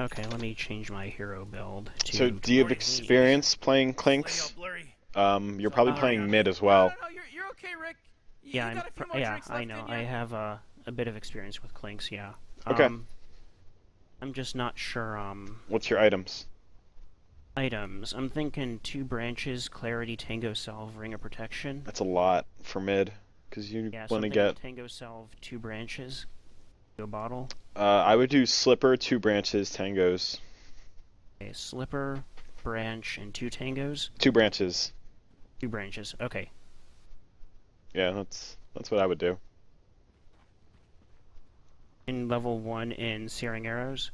Okay, let me change my hero build to... So, do you have experience playing Clinkz? You're probably playing mid as well. No, you're okay, Rick. Yeah, You got a few more drinks I left know. in I you. have a bit of experience with Clinkz, yeah. Okay. I'm just not sure, What's your items? items. I'm thinking 2 branches, Clarity, Tango Salve, Ring of Protection. That's a lot for mid, because you Yeah, so want to I'm get... thinking Tango Salve, 2 branches, a bottle. I would do Slipper, 2 branches, Tangos. Okay, Slipper, Branch, and 2 Tangos. 2 branches. 2 branches, okay. Yeah, that's what I would do. In level 1 in Searing Arrows?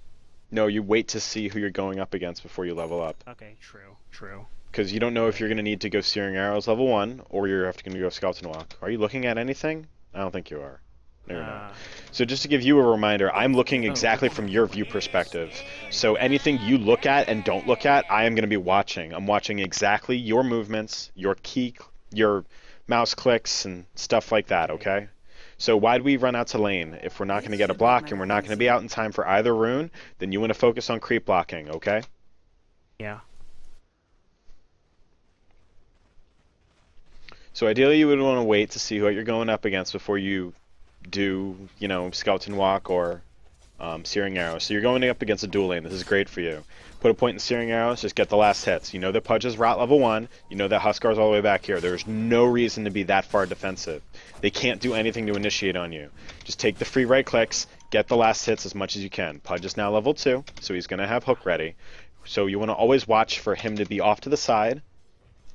No, you wait to see who you're going up against before you level up. Okay, true. Because you don't know if you're going to need to go Searing Arrows level 1, or you're going to go Skeleton Walk. Are you looking at anything? I don't think you are. No, you're not. So just to give you a reminder, I'm looking exactly from your view perspective. So anything you look at and don't look at, I am going to be watching. I'm watching exactly your movements, your mouse clicks, and stuff like that, okay? So why'd we run out to lane? If we're not going to get a block and we're not going to be out in time for either rune, then you want to focus on creep blocking, okay? Yeah. So ideally you would want to wait to see what you're going up against before you do, Skeleton Walk or Searing Arrows. So you're going up against a dual lane. This is great for you. Put a point in Searing Arrows, just get the last hits. You know that Pudge is rot level 1. You know that Huskar's all the way back here. There's no reason to be that far defensive. They can't do anything to initiate on you. Just take the free right clicks, get the last hits as much as you can. Pudge is now level 2, so he's going to have hook ready. So you want to always watch for him to be off to the side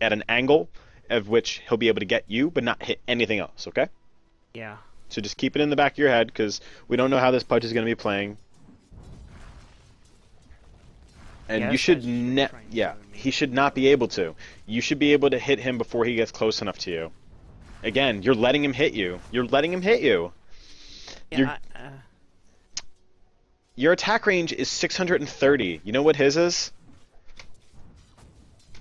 at an angle of which he'll be able to get you, but not hit anything else, okay? Yeah. So just keep it in the back of your head, because we don't know how this Pudge is going to be playing. And yeah, you should he should not be able to. You should be able to hit him before he gets close enough to you. Again, you're letting him hit you. You're letting him hit you. Yeah, Your attack range is 630. You know what his is?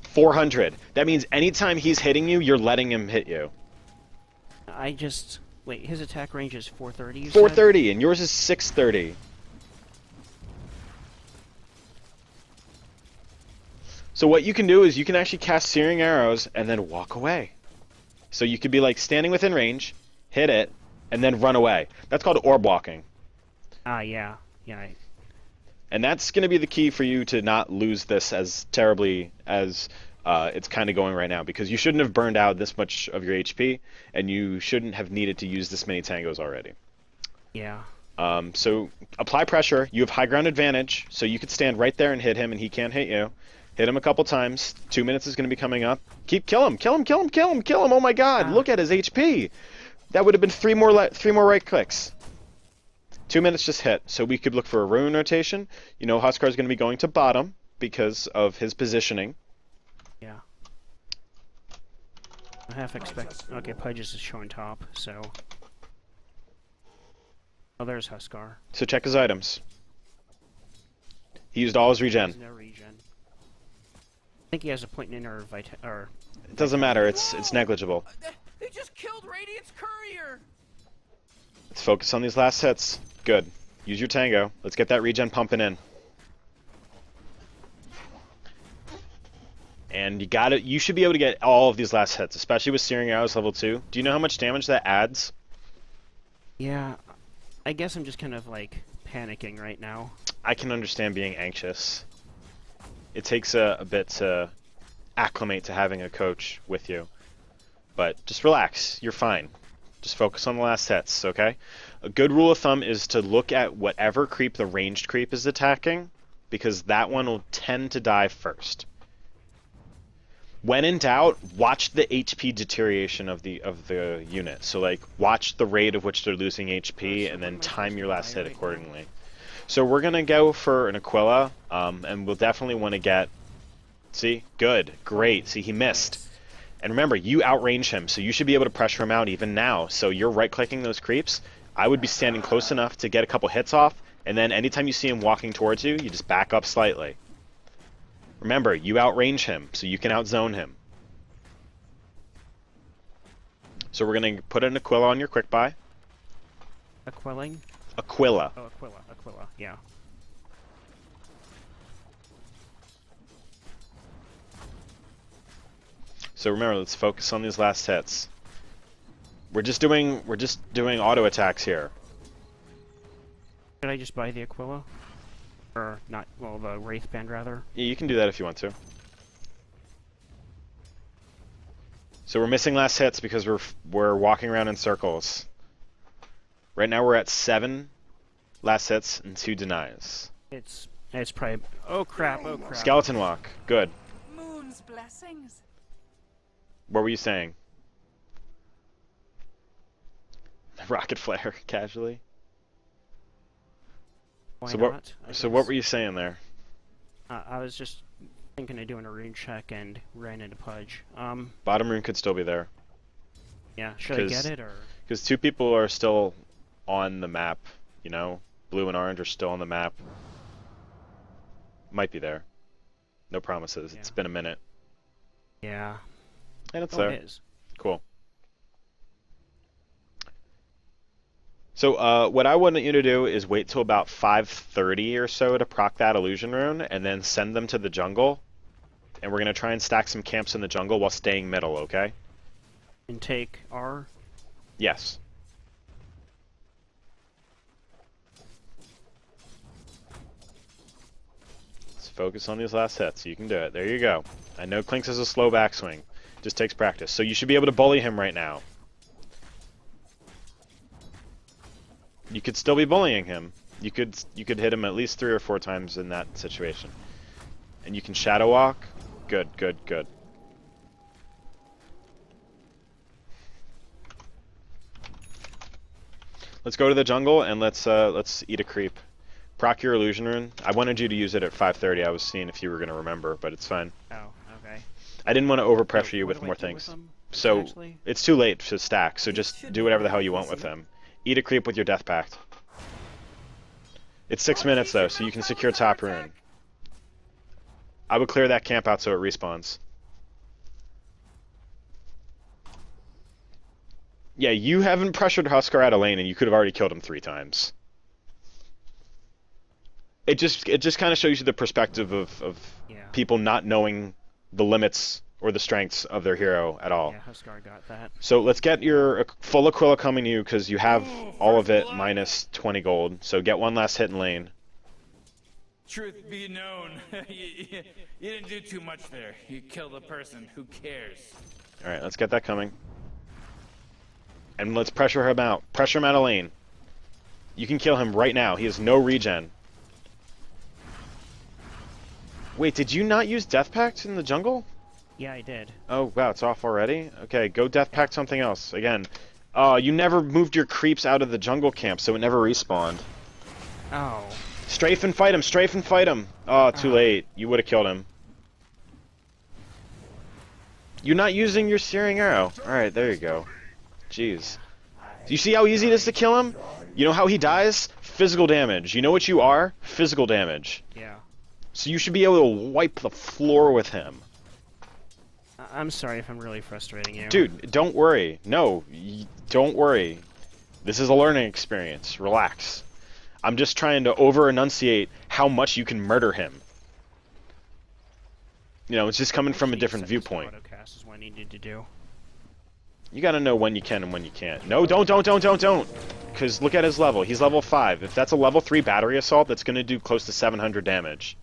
400. That means anytime he's hitting you, you're letting him hit you. Wait, his attack range is 430, you 430, and yours is 630. So what you can do is you can actually cast Searing Arrows and then walk away. So you could be like standing within range, hit it, and then run away. That's called orb walking. Yeah. And that's going to be the key for you to not lose this as terribly as it's kind of going right now, because you shouldn't have burned out this much of your HP, and you shouldn't have needed to use this many tangos already. Yeah. So apply pressure. You have high ground advantage, so you could stand right there and hit him, and he can't hit you. Hit him a couple kill. 2 minutes is going to be coming up. Kill him. Oh my God! Look at his HP. That would have been three more right clicks. 2 minutes just hit. So we could look for a rune rotation. You know Huskar is going to be going to bottom because of his positioning. Yeah. I half expect. Okay, Pudge is showing top, so. Oh, there's Huskar. So check his items. He used all his regen. There's no regen. I think he has a point in or It doesn't matter. It's negligible. They just killed Radiant's courier. Let's focus on these last hits. Good. Use your tango. Let's get that regen pumping in. And you should be able to get all of these last hits, especially with Searing Arrows level 2. Do you know how much damage that adds? Yeah, I guess I'm just kind of like panicking right now. I can understand being anxious. It takes a bit to acclimate to having a coach with you. But just relax. You're fine. Just focus on the last hits, okay? A good rule of thumb is to look at whatever creep the ranged creep is attacking, because that one will tend to die first. When in doubt, watch the HP deterioration of the unit. So like watch the rate of which they're losing HP and then time your last hit accordingly. So we're gonna go for an Aquila, and we'll definitely want to get. See, good, great. See, he missed. And remember, you outrange him, so you should be able to pressure him out even now. So you're right-clicking those creeps. I would be standing close enough to get a couple hits off, and then anytime you see him walking towards you, you just back up slightly. Remember, you outrange him, so you can outzone him. So we're going to put an Aquila on your quick buy. Aquilling? Aquila. Oh, Aquila, yeah. So remember, let's focus on these last hits. We're just doing auto attacks here. Should I just buy the Aquila? Or not, well, the Wraith Band rather? Yeah, you can do that if you want to. So we're missing last hits because we're walking around in circles. Right now we're at 7 last hits and 2 denies. It's probably, oh crap. Skeleton walk, good. Moon's blessings. What were you saying? Rocket flare, casually. Why So not? what were you saying there? I was just thinking of doing a rune check and ran into Pudge. Bottom rune could still be there. Yeah, should I get it, or? Because 2 people are still on the map, you know? Blue and orange are still on the map. Might be there. No promises. Yeah. It's been a minute. Yeah. And it's Oh, there. it is. Cool. So what I want you to do is wait till about 5:30 or so to proc that illusion rune, and then send them to the jungle. And we're going to try and stack some camps in the jungle while staying middle, okay? And take R? Yes. Let's focus on these last hits. You can do it. There you go. I know Clinkz has a slow backswing. Just takes practice. So you should be able to bully him right now. You could still be bullying him. You could hit him at least 3 or 4 times in that situation. And you can shadow walk. Good, good, good. Let's go to the jungle and let's eat a creep. Proc your illusion rune. I wanted you to use it at 5:30. I was seeing if you were gonna remember, but it's fine. Oh, okay. I didn't want to overpressure you What with do I more do with things. them, So exactly? it's too late to stack. So just do whatever the hell you want with them. Eat a creep with your death pact. It's 6 minutes though, so you can secure top rune. I would clear that camp out so it respawns. Yeah, you haven't pressured Huskar out of lane, and you could have already killed him 3 times. It just kind of shows you the perspective of Yeah. people not knowing the limits or the strengths of their hero at all. Yeah, Huskar got that. So let's get your full Aquila coming to you because you have all of it minus 20 gold. So get one last hit in lane. Truth be known, you didn't do too much there. You killed a person. Who cares? All right, let's get that coming. And let's pressure him out. Pressure him out of lane. You can kill him right now. He has no regen. Wait, did you not use Death Pact in the jungle? Yeah, I did. Oh, wow, it's off already? Okay, go Death Pact something else. Again, you never moved your creeps out of the jungle camp, so it never respawned. Oh. Strafe and fight him, strafe and fight him! Oh, too late. You would have killed him. You're not using your Searing Arrow. Alright, there you go. Jeez. Do you see how easy it is to kill him? You know how he dies? Physical damage. You know what you are? Physical damage. Yeah. So you should be able to wipe the floor with him. I'm sorry if I'm really frustrating you. Dude, don't worry. No, don't worry. This is a learning experience. Relax. I'm just trying to over-enunciate how much you can murder him. You know, it's just coming from a different viewpoint. Autocast is what I needed to do. You gotta know when you can and when you can't. No, don't! Because look at his level. He's level 5. If that's a level 3 battery assault, that's gonna do close to 700 damage.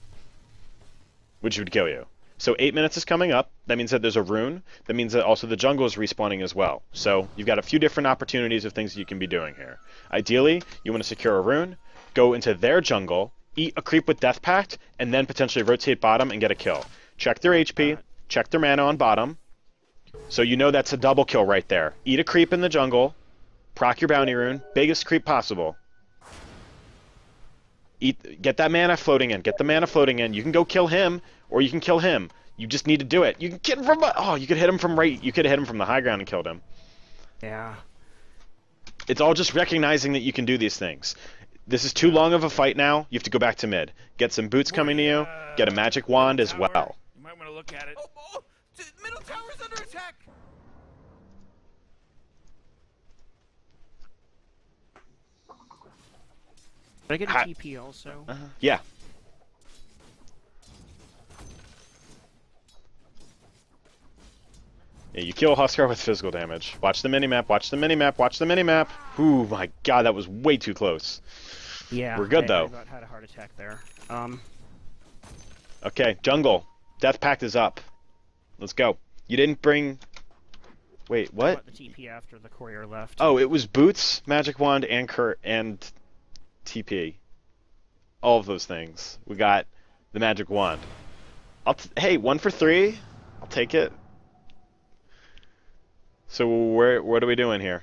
Which would kill you. So 8 minutes is coming up. That means that there's a rune. That means that also the jungle is respawning as well. So you've got a few different opportunities of things you can be doing here. Ideally, you want to secure a rune, go into their jungle, eat a creep with Death Pact, and then potentially rotate bottom and get a kill. Check their HP, check their mana on bottom. So you know that's a double kill right there. Eat a creep in the jungle, proc your bounty rune, biggest creep possible. Get that mana floating in. Get the mana floating in. You can go kill him, or you can kill him. You just need to do it. You can get him from you could hit him from right. You could have hit him from the high ground and killed him. Yeah. It's all just recognizing that you can do these things. This is too long of a fight now. You have to go back to mid. Get some boots coming to you. Get a magic wand as well. You might want to look at it. Middle tower's under attack. Did I get a Ha- TP also? Yeah. Yeah, you kill Huskar with physical damage. Watch the minimap, watch the minimap, watch the minimap. Ooh, my god, that was way too close. Yeah. We're good, I though. about had a heart attack there. Okay, jungle. Death Pact is up. Let's go. You didn't bring... Wait, I what? bought the TP after the courier left. Oh, it was Boots, Magic Wand, and TP. All of those things. We got the Magic Wand. Hey, 1 for 3. I'll take it. So what are we doing here?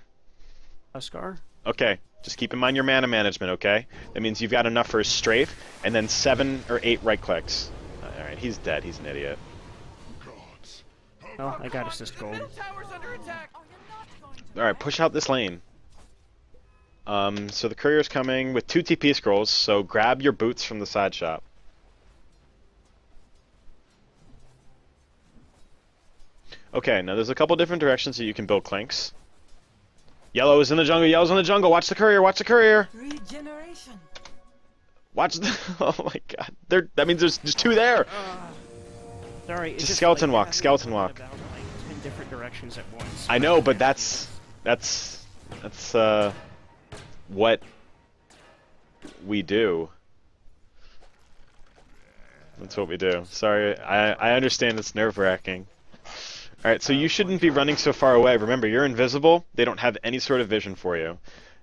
Huskar? Okay, just keep in mind your mana management, okay? That means you've got enough for a strafe, and then 7 or 8 right clicks. Alright, he's dead. He's an idiot. Oh, I got assist gold. Middle tower's under attack. Oh, you're not going to. Alright, push out this lane. So the courier's coming with 2 TP scrolls, so grab your boots from the side shop. Okay, now there's a couple different directions that you can build Clinkz. Yellow is in the jungle, yellow's in the jungle, watch the courier, watch the courier! Regeneration. Watch the... Oh my god. That means there's 2 there! Sorry, it's Just just skeleton like walk, having skeleton to walk. about, like, 10 different directions at once. I know, but that's what we do. That's what we do. Sorry, I understand it's nerve-wracking. Alright, so you shouldn't be running so far away. Remember, you're invisible. They don't have any sort of vision for you.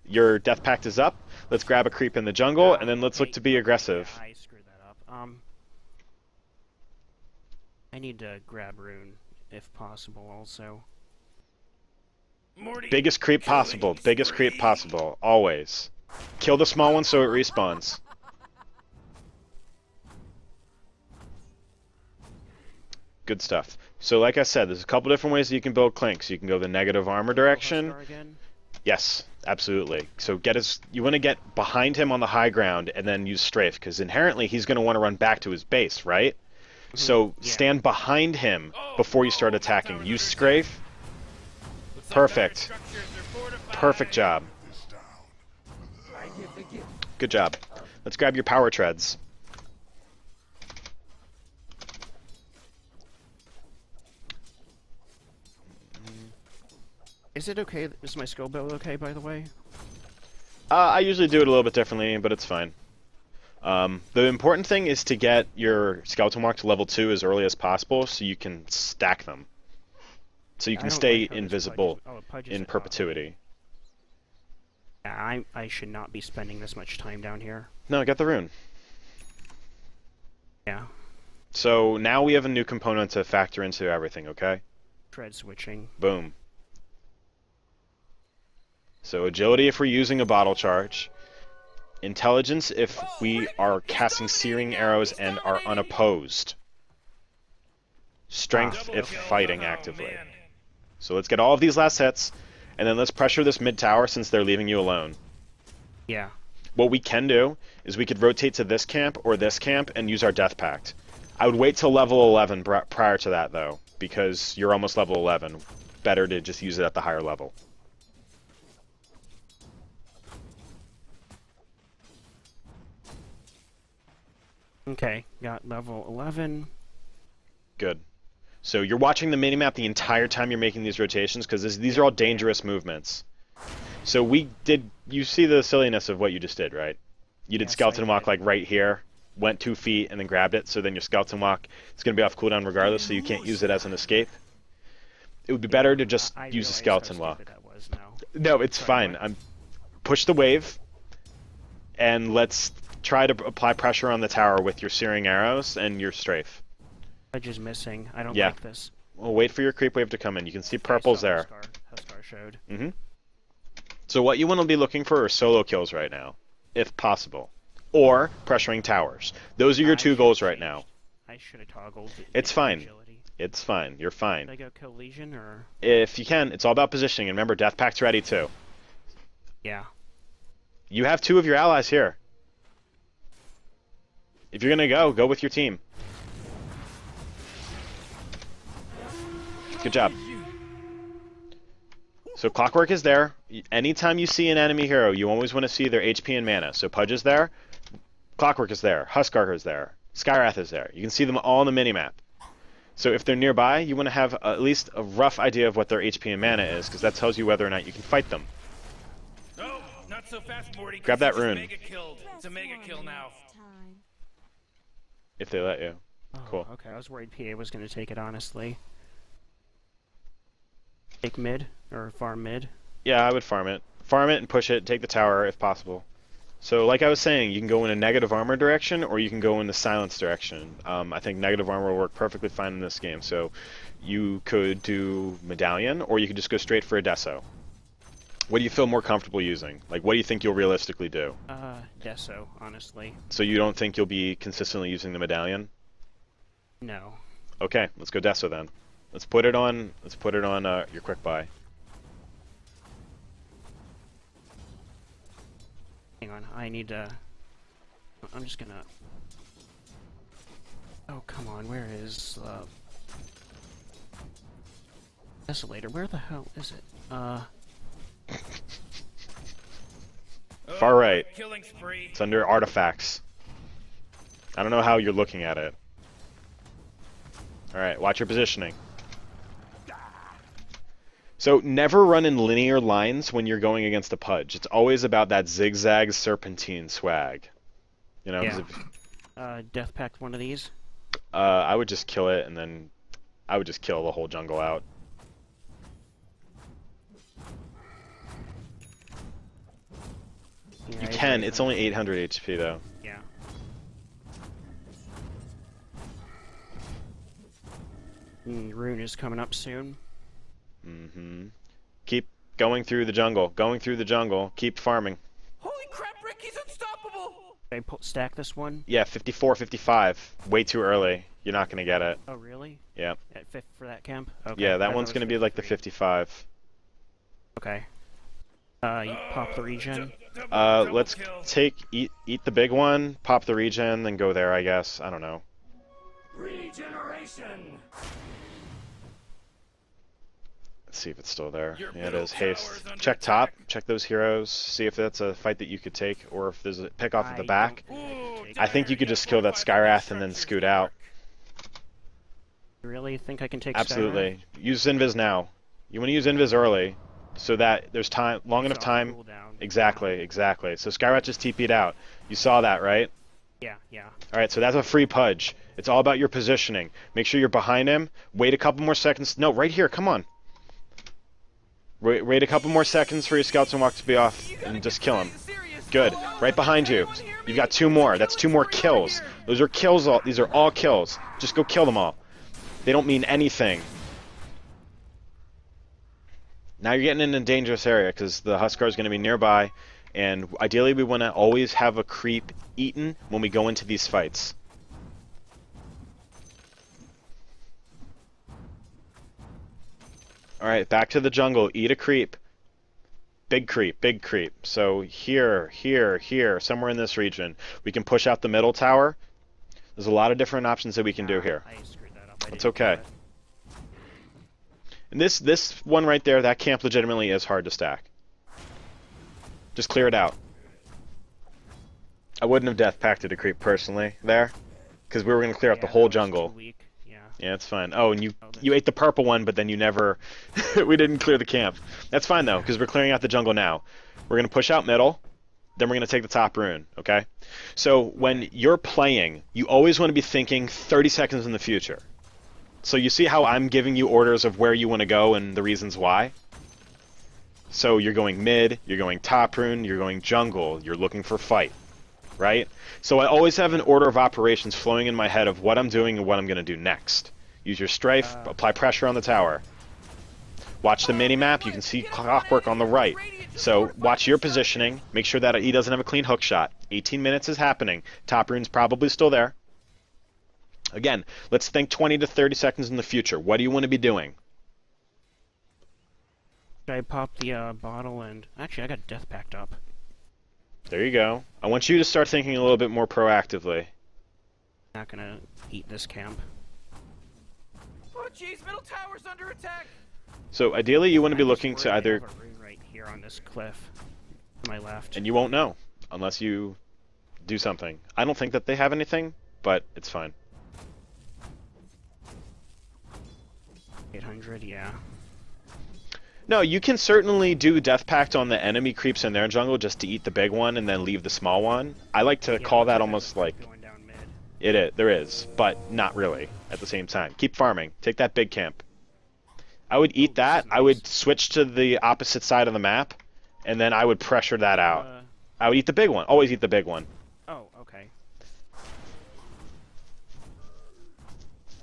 Your Death Pact is up. Let's grab a creep in the jungle, and then let's look to be aggressive. I screwed that up. I need to grab Rune, if possible, also. Morty, Biggest creep possible. killing Biggest creep spree. possible. Always. Kill the small one so it respawns. Good stuff. So like I said, there's a couple different ways that you can build Clinkz. You can go the negative armor direction. Huskar again? Yes, absolutely. So you want to get behind him on the high ground and then use strafe, because inherently he's going to want to run back to his base, right? So Yeah. stand behind him before you start attacking. Use strafe. Looks like Perfect. our structures are fortified. Perfect job. Good job. Let's grab your power treads. Is it okay? Is my skill build okay, by the way? I usually do it a little bit differently, but it's fine. The important thing is to get your skeleton walk to level 2 as early as possible so you can stack them. So you I can don't stay like how this invisible Pudge is in perpetuity. Yeah, I should not be spending this much time down here. No, get the rune. Yeah. So now we have a new component to factor into everything, okay? Tread switching. Boom. So agility if we're using a bottle charge. Intelligence if we are casting searing arrows and are unopposed. Strength if fighting actively. Man. So let's get all of these last hits, and then let's pressure this mid tower since they're leaving you alone. Yeah. What we can do is we could rotate to this camp or this camp and use our Death Pact. I would wait till level 11 prior to that, though, because you're almost level 11. Better to just use it at the higher level. Okay, got level 11. Good. So you're watching the minimap the entire time you're making these rotations, because these are all dangerous movements. So you see the silliness of what you just did, right? You did Yes, skeleton I walk did. like right here, went 2 feet, and then grabbed it, so then your skeleton walk is going to be off cooldown regardless, so you can't use it as an escape. It would be better to just I use a realized skeleton how walk. stupid that was now. No, it's Sorry, fine. what? Push the wave, and let's try to apply pressure on the tower with your searing arrows and your strafe. Pudge is missing. I don't Yeah. like this. We'll wait for your creep wave to come in. You can see I purples saw there. Huskar showed. Mm-hmm. So what you want to be looking for are solo kills right now, if possible, or pressuring towers. Those are your I 2 should've goals right changed. now. I should have toggled. It's fine. Agility. It's fine. You're Should fine. I go kill Legion or? If you can, it's all about positioning. And remember, Death Pact's ready too. Yeah. You have 2 of your allies here. If you're gonna go with your team. Good job. So Clockwork is there. Anytime you see an enemy hero, you always want to see their HP and mana. So Pudge is there. Clockwork is there. Huskar is there. Skywrath is there. You can see them all on the minimap. So if they're nearby, you want to have at least a rough idea of what their HP and mana is, because that tells you whether or not you can fight them. Oh, not so fast, Morty. Grab that rune. Mega killed. It's a mega kill now. If they let you. Oh, Cool. Okay, I was worried PA was going to take it, honestly. Take mid, or farm mid. Yeah, I would farm it. Farm it and push it, take the tower if possible. So like I was saying, you can go in a negative armor direction, or you can go in the silence direction. I think negative armor will work perfectly fine in this game. So you could do Medallion, or you could just go straight for a Deso. What do you feel more comfortable using? Like, what do you think you'll realistically do? Deso, honestly. So you don't think you'll be consistently using the Medallion? No. Okay, let's go Deso then. Let's put it on your quick buy. Hang on, I need to... I'm just gonna... Oh, come on, where is, Desolator, where the hell is it? Far right. Killing spree. It's under artifacts. I don't know how you're looking at it. Alright, watch your positioning. So never run in linear lines when you're going against a Pudge. It's always about that zigzag serpentine swag. You know? 'Cause Yeah. Death Pact one of these? I would just kill it, and then I would just kill the whole jungle out. Yeah, You I can. agree It's with only 800 HP though. that. Yeah. Rune is coming up soon. Mm-hmm. Keep going through the jungle. Going through the jungle. Keep farming. Holy crap, Rick, he's unstoppable! Should I stack this one? Yeah, 54, 55. Way too early. You're not gonna get it. Oh, really? Yeah. At 5th for that camp? Okay. Yeah, I that thought one's it was gonna be like the 53. 55. Okay. You pop the regen. Let's eat the big one, pop the regen, then go there, I guess. I don't know. Regeneration! Let's see if it's still there. Your Yeah, it middle is. Haste. tower's under Check top. attack. Check those heroes. See if that's a fight that you could take, or if there's a pick off at the I back. don't think I think you could just kill that Skywrath and then scoot out. You really think I can take Absolutely. Use Invis now. You want to use Invis early, so that there's time, long enough time. Exactly, exactly. So Skywrath just TP'd out. You saw that, right? Yeah, yeah. Alright, so that's a free Pudge. It's all about your positioning. Make sure you're behind him. Wait a couple more seconds. No, right here, come on. Wait a couple more seconds for your scouts and walk to B.O.F. and just kill him. Good. Right behind you. You've got 2 more. That's 2 more kills. Those are kills. These are all kills. Just go kill them all. They don't mean anything. Now you're getting in a dangerous area because the Huskar is going to be nearby, and ideally we want to always have a creep eaten when we go into these fights. Alright, back to the jungle. Eat a creep. Big creep, big creep. So here, somewhere in this region. We can push out the middle tower. There's a lot of different options that we can do here. I screwed that up. That's okay. And this one right there, that camp legitimately is hard to stack. Just clear it out. I wouldn't have death pacted a creep personally there, because we were going to clear out the whole jungle. Yeah, it's fine. Oh, and you ate the purple one, but then you never... we didn't clear the camp. That's fine, though, because we're clearing out the jungle now. We're going to push out middle, then we're going to take the top rune, okay? So when you're playing, you always want to be thinking 30 seconds in the future. So you see how I'm giving you orders of where you want to go and the reasons why? So you're going mid, you're going top rune, you're going jungle, you're looking for fight, right? So I always have an order of operations flowing in my head of what I'm doing and what I'm going to do next. Use your strafe, apply pressure on the tower. Watch the mini-map, you can see clockwork on the right. So watch your positioning, make sure that he doesn't have a clean hook shot. 18 minutes is happening, top rune's probably still there. Again, let's think 20 to 30 seconds in the future. What do you want to be doing? Should I pop the bottle and... Actually, I got death packed up. There you go. I want you to start thinking a little bit more proactively. Not gonna eat this camp. Oh jeez, middle tower's under attack! So ideally you want to be looking to I either... have a rune right here on this cliff. To my left. And you won't know unless you do something. I don't think that they have anything, but it's fine. 800, yeah. No, you can certainly do Death Pact on the enemy creeps in their jungle just to eat the big one and then leave the small one. I like to Yeah, call looks that like almost there's a like... fight going down mid. There is, but not really at the same time. Keep farming. Take that big camp. I would eat Ooh, this that. is I would nice. switch to the opposite side of the map, and then I would pressure that out. Uh, I would eat the big one. Always eat the big one. oh, okay.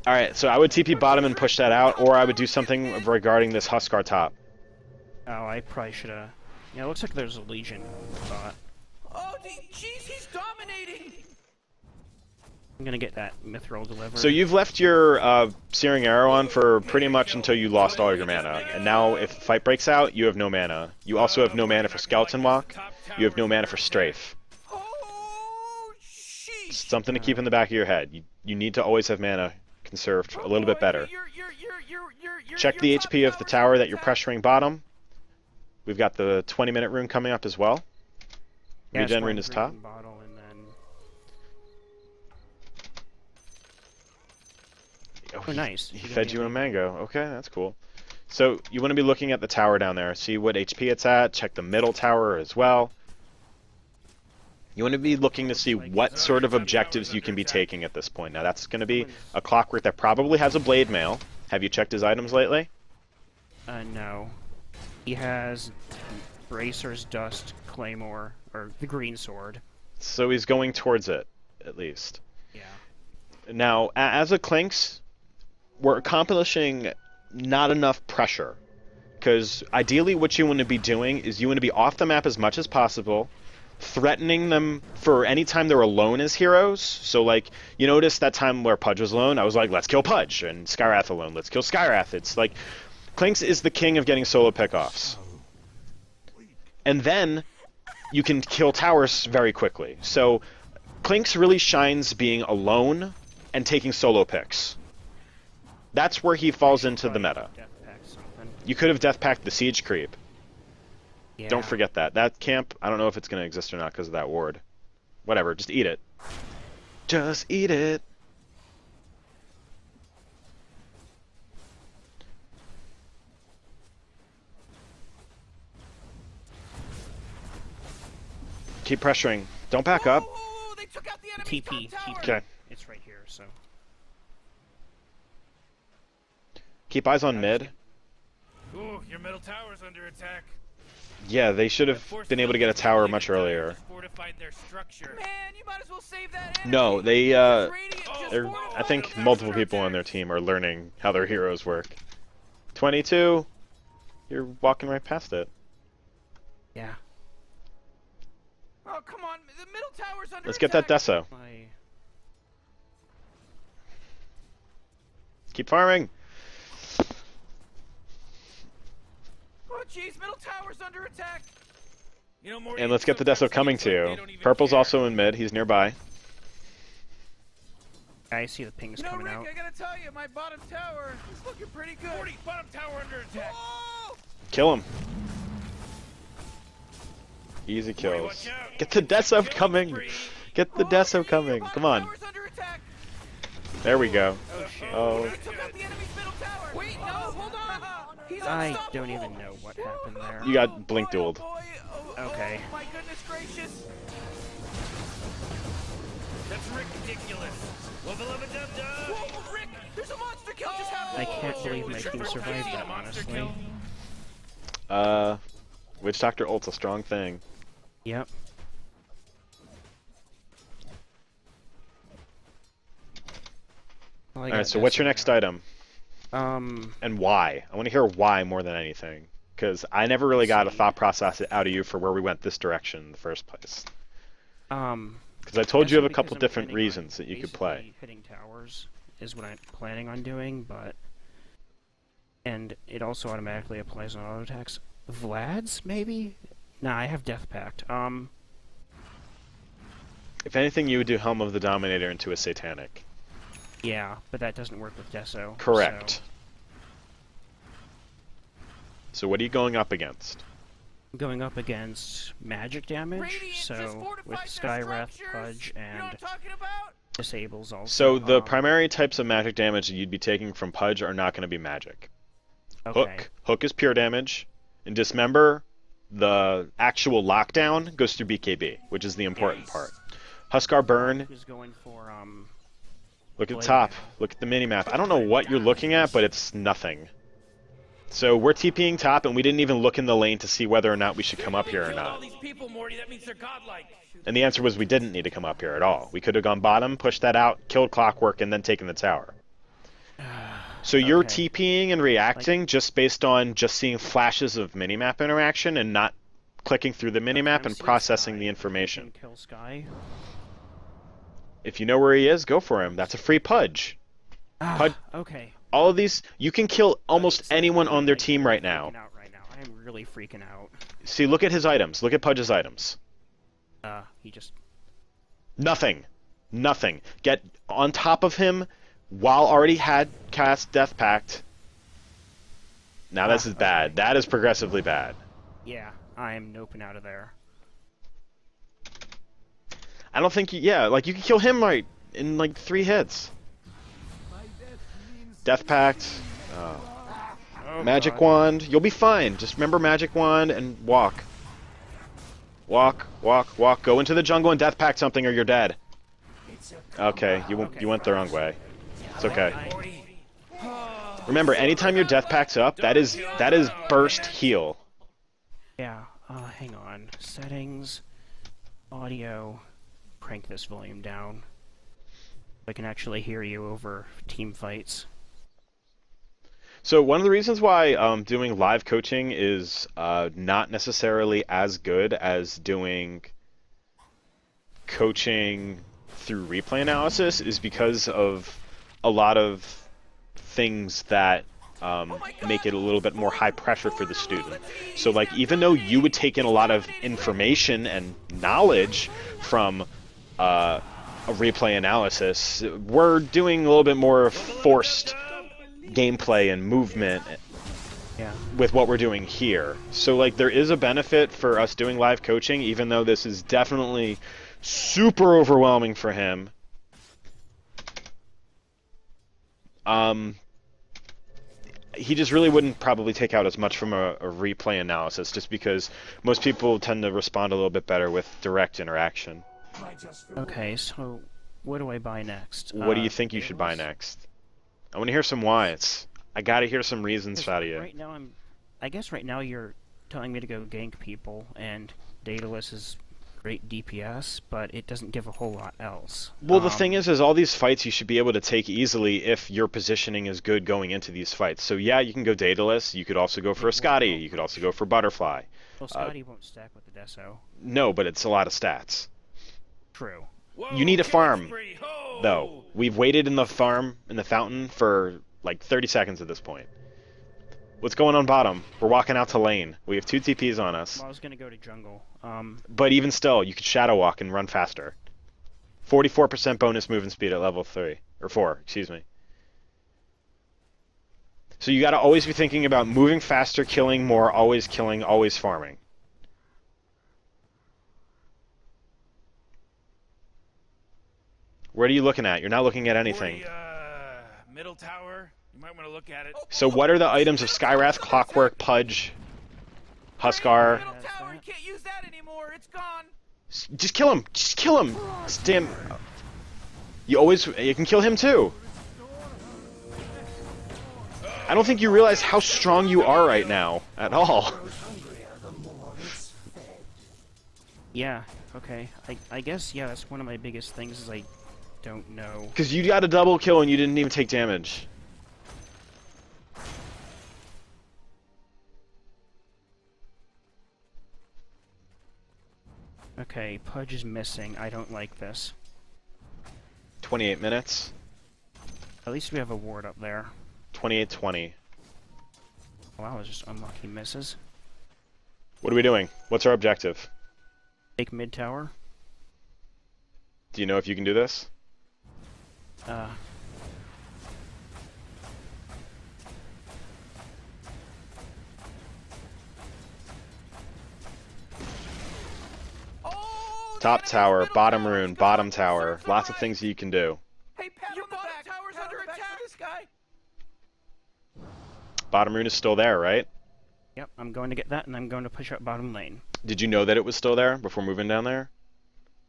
Alright, so I would TP bottom and push that out, or I would do something regarding this Huskar top. Oh, I probably should have... Yeah, it looks like there's a Legion bot. Oh, jeez, he's dominating. I'm gonna get that Mithril delivered. So you've left your Searing Arrow on for pretty much until you lost all your mana, and now if the fight breaks out, you have no mana. You also have no mana for Skeleton Walk, you have no mana for Strafe. Oh, sheesh. Something to keep in the back of your head. You need to always have mana conserved a little bit better. Check the HP of the tower that you're pressuring bottom. We've got the 20-minute rune coming up as well. Yeah, Regen rune is top. Bottle and then... Oh, nice. He You got fed me you a a mango. Okay, that's cool. So you want to be looking at the tower down there. See what HP it's at. Check the middle tower as well. You want to be looking to see what sort of objectives you can be taking at this point. Now that's going to be a Clockwork that probably has a blade mail. Have you checked his items lately? No. He has Bracer's Dust, Claymore, or the green sword. So he's going towards it, at least. Yeah. Now, as a Clinkz, we're accomplishing not enough pressure. Because ideally what you want to be doing is you want to be off the map as much as possible, threatening them for any time they're alone as heroes. So, like, you notice that time where Pudge was alone, I was like, let's kill Pudge, and Skyrath alone, let's kill Skyrath. It's like, Clinkz is the king of getting solo pickoffs. And then you can kill towers very quickly. So, Clinkz really shines being alone and taking solo picks. That's where he falls into the meta. Death pack something. You could have death packed the siege creep. Yeah. Don't forget that. That camp, I don't know if it's going to exist or not because of that ward. Whatever, just eat it. Just eat it. Keep pressuring. Don't back up. Oh, they took out the enemy TP. top tower. Okay. It's right here, so... Keep eyes on mid. Ooh, your middle tower's under attack. Yeah, they should have been able to get a tower much earlier. Fortified their structure. Man, you might as well save that energy. No, they, This radiant just they're, fortified I think their multiple structure. people on their team are learning how their heroes work. 22. You're walking right past it. Yeah. Oh, come on. The middle tower's under Let's get that attack. Deso. My... Keep farming. Oh, jeez, middle tower's under attack. You know, more And let's get the Deso coming to you. Purple's also in mid. He's nearby. I see the pings You know, coming Rick, out. I gotta tell you, my bottom tower is looking pretty good. 40, bottom tower under attack. Oh! Kill him. Easy kills. Get the Deso coming. Get the Deso coming. Your Come bottom on. tower's under attack. There we go. Oh shit. Oh. They took out the enemy's middle tower. Wait, no, hold on. He's I unstoppable. don't even know what happened there. You got blink dueled. Oh, boy. Okay. Oh, my goodness gracious. That's ridiculous. Level up a dub dub. Whoa, Rick, there's a monster kill just happened. I can't believe my team survived that, honestly. Witch Doctor ult's a strong thing. Yep. Well, Alright, so what's your next item? Um, And why? I want to hear why more than anything. Because I never really got a thought process out of you for where we went this direction in the first place. Because I told you of a couple different reasons that you could play. basically hitting towers is what I'm planning on doing, but... And it also automatically applies on auto attacks. Vlad's, maybe? Nah, I have Death Pact. If anything, you would do Helm of the Dominator into a Satanic. Yeah, but that doesn't work with Deso. Correct. So what are you going up against? So going up against magic damage, Radiant just so with fortified their Skyrath, structures. Pudge, You know what and I'm talking about? disables also. So the primary types of magic damage that you'd be taking from Pudge are not going to be magic. Okay. Hook is pure damage, and Dismember, the actual lockdown, goes through BKB, which is the important part. Huskar Burn, Who's going for look at the blade top, now. look at the minimap. I don't know what you're looking at, but it's nothing. So we're TPing top, and we didn't even look in the lane to see whether or not we should come up here or Killed all not. these people, Morty. That means they're godlike. And the answer was we didn't need to come up here at all. We could have gone bottom, pushed that out, killed Clockwork, and then taken the tower. So you're Okay. TPing and reacting just based on just seeing flashes of minimap interaction and not clicking through the minimap and processing the information. Kill sKai. If you know where he is, go for him. That's a free pudge. Pud- Okay. All of these, you can kill almost anyone on their team right now. Freaking out right now. I am really freaking out. See, look at his items. Look at Pudge's items. He just. Nothing. Nothing. Get on top of him while already had cast Death Pact. Now this is bad. Okay. That is progressively bad. Yeah, I am noping out of there. I don't think, yeah, like you can kill him right in like 3 hits. Death Pact, Oh, Magic God. Wand, you'll be fine. Just remember Magic Wand and walk. Walk, walk, walk. Go into the jungle and Death Pact something or you're dead. Okay, you went the wrong way. It's okay. Remember, anytime your Death Pact's up, that is burst heal. Yeah, hang on. Settings, audio, crank this volume down. I can actually hear you over team fights. So one of the reasons why doing live coaching is not necessarily as good as doing coaching through replay analysis is because of a lot of things that make it a little bit more high pressure for the student. So like even though you would take in a lot of information and knowledge from a replay analysis, we're doing a little bit more forced gameplay and movement Yeah. with what we're doing here. So like there is a benefit for us doing live coaching, even though this is definitely super overwhelming for him. He just really wouldn't probably take out as much from a replay analysis, just because most people tend to respond a little bit better with direct interaction. Okay, so what do I buy next? What do you think you should buy next? I want to hear some whys. I gotta hear some reasons out of you. Right now, I guess right now you're telling me to go gank people, and Daedalus is great DPS, but it doesn't give a whole lot else. Well, the thing is all these fights you should be able to take easily if your positioning is good going into these fights. So yeah, you can go Daedalus, you could also go for a Scotty, you could also go for Butterfly. Well, Scotty won't stack with the Deso. No, but it's a lot of stats. True. Whoa, You need a killing farm, spree. Ho! though. We've waited in the farm, in the fountain, for like 30 seconds at this point. What's going on bottom? We're walking out to lane. We have 2 TPs on us. Well, I was gonna go to jungle. But even still, you could Shadow Walk and run faster. 44% bonus movement speed at level 3. Or 4, excuse me. So you gotta always be thinking about moving faster, killing more, always killing, always farming. What are you looking at? You're not looking at anything. Morty, middle tower. You might want to look at it. So what are the items of Skywrath, Clockwork, Pudge, Huskar? Middle tower, you can't use that anymore. It's gone. Just kill him! Just kill him! Damn. You can kill him too. I don't think you realize how strong you are right now at all. Yeah. Okay. I guess yeah. That's one of my biggest things is I don't know. Because you got a double kill and you didn't even take damage. Okay, Pudge is missing. I don't like this. 28 minutes. At least we have a ward up there. 28-20. Wow, it's just unlucky misses. What are we doing? What's our objective? Take mid tower. Do you know if you can do this? Oh, Top the tower, middle bottom tower rune, is bottom gone. tower. Lots of things that you can do. Hey, pat Your on the back. bottom tower's under Pat on the back attack. for this guy. bottom rune is still there, right? Yep, I'm going to get that, and I'm going to push up bottom lane. Did you know that it was still there before moving down there?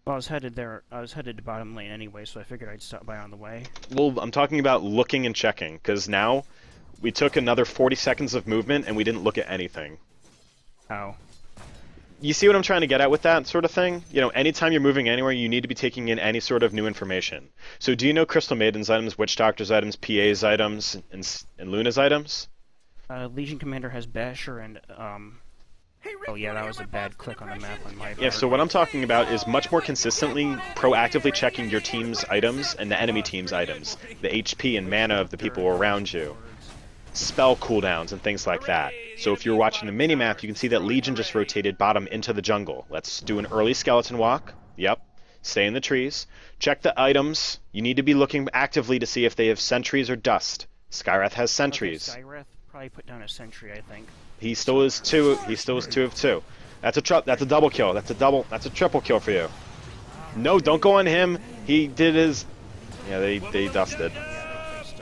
Well, I was headed there. I was headed to bottom lane anyway, so I figured I'd stop by on the way. Well, I'm talking about looking and checking, because now we took another 40 seconds of movement and we didn't look at anything. Oh. You see what I'm trying to get at with that sort of thing? You know, anytime you're moving anywhere, you need to be taking in any sort of new information. So do you know Crystal Maiden's items, Witch Doctor's items, PA's items, and Luna's items? Legion Commander has Basher and, Hey, Rick, Oh yeah, wanna that hear was a my bad Boston click on the map impression? on my part. Yeah, so what I'm talking about is much more consistently, proactively checking your team's items and the enemy team's items, the HP and mana of the people around you, spell cooldowns and things like that. So if you're watching the minimap, you can see that Legion just rotated bottom into the jungle. Let's do an early skeleton walk. Yep. Stay in the trees. Check the items. You need to be looking actively to see if they have sentries or dust. Skywrath has sentries. Okay, Skywrath probably put down a sentry, I think. He still is 2. He still is 2 of 2. That's a double kill. That's a triple kill for you. No, don't go on him. He did his. Yeah, they dusted. Just,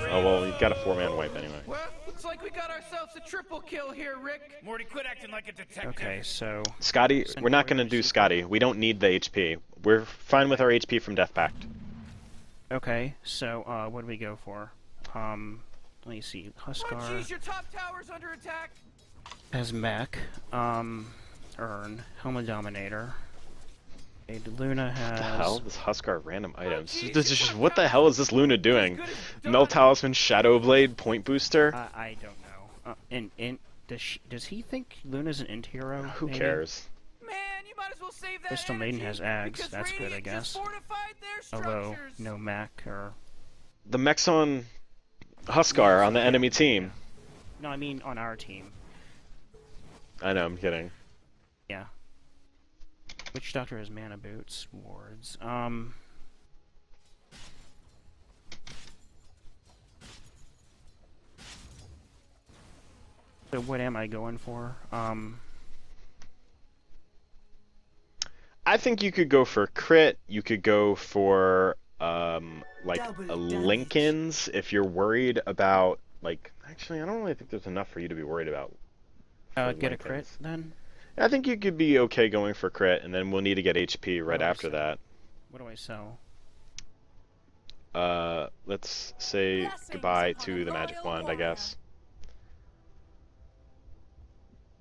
Oh well, he got a 4-man wipe anyway. Well, looks like we got ourselves a triple kill here, Rick. Morty, quit acting like a detective. okay, so Scotty, we're not gonna do Scotty. We don't need the HP. We're fine with our HP from Death Pact. okay, so what do we go for? Let me see. Oh, Huskar jeez, your top tower's under attack. has mech. Urn, Helmet Dominator. Okay, Luna has. What the hell? This Huskar random items. geez, This is your just, what the hell is this Luna doing? Good as done. Mel Talisman, Shadow Blade, Point Booster. I don't know. And does he think Luna's an int hero? Who maybe? cares? Man, you might as well save that Crystal Maiden energy, has Ags, because that's good, I Radiant just guess. fortified their Although structures. no mech or The mech's on Huskar on the enemy team. no, I mean on our team. I know, I'm kidding. Yeah. Witch Doctor has mana boots, wards. So what am I going for? I think you could go for crit. You could go for like Double a damage. Lincoln's if you're worried about like. Actually, I don't really think there's enough for you to be worried about. for Get a crit Lincoln's. then? I think you could be okay going for crit, and then we'll need to get HP right do I after say? that. What do I sell? Let's say Blessings goodbye upon to a the magic loyal wand, I warrior. guess.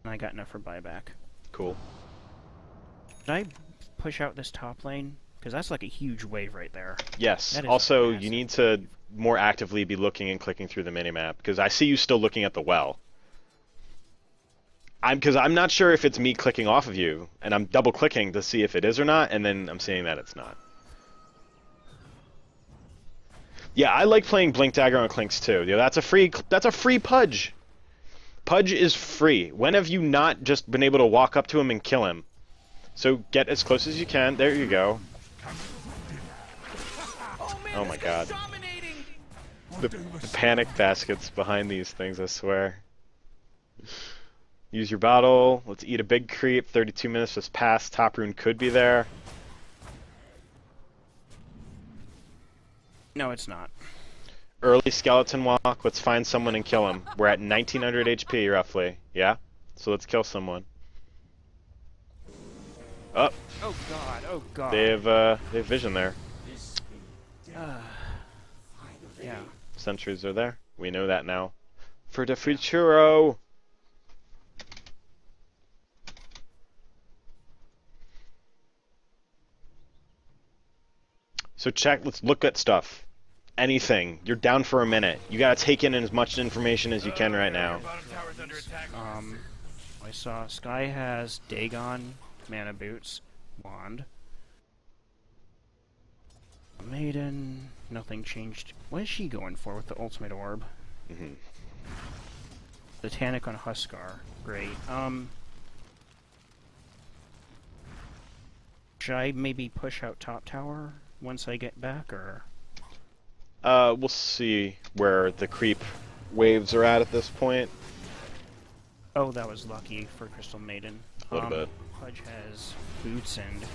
I got enough for buyback. Cool. Did I push out this top lane? Because that's like a huge wave right there. Yes. That is a Also, massive you need to more actively be looking and clicking through the minimap because I see you still looking at the well. Because I'm not sure if it's me clicking off of you, and I'm double clicking to see if it is or not, and then I'm seeing that it's not. Yeah, I like playing Blink Dagger on Clinkz too. You know, that's a free Pudge. Pudge is free. When have you not just been able to walk up to him and kill him? So get as close as you can. There you go. Oh man, Oh this my guy's God. dominating. The panic baskets behind these things, I swear. Use your bottle. Let's eat a big creep. 32 minutes just passed. Top rune could be there. No, it's not. Early skeleton walk. Let's find someone and kill him. We're at 1900 HP roughly. Yeah? So let's kill someone. Oh, Oh god, oh god. they have vision there. Yeah. Sentries are there. We know that now. For the futuro. So check, let's look at stuff. Anything. You're down for a minute. You gotta take in as much information as you can right now. Bottom tower's under attack. I saw sKai has Dagon, mana boots, wand. Maiden, nothing changed. What is she going for with the ultimate orb? Mhm. The Tanic on Huskar, great. Should I maybe push out top tower once I get back, or? We'll see where the creep waves are at this point. Oh, that was lucky for Crystal Maiden. A little bit. Pudge has boots and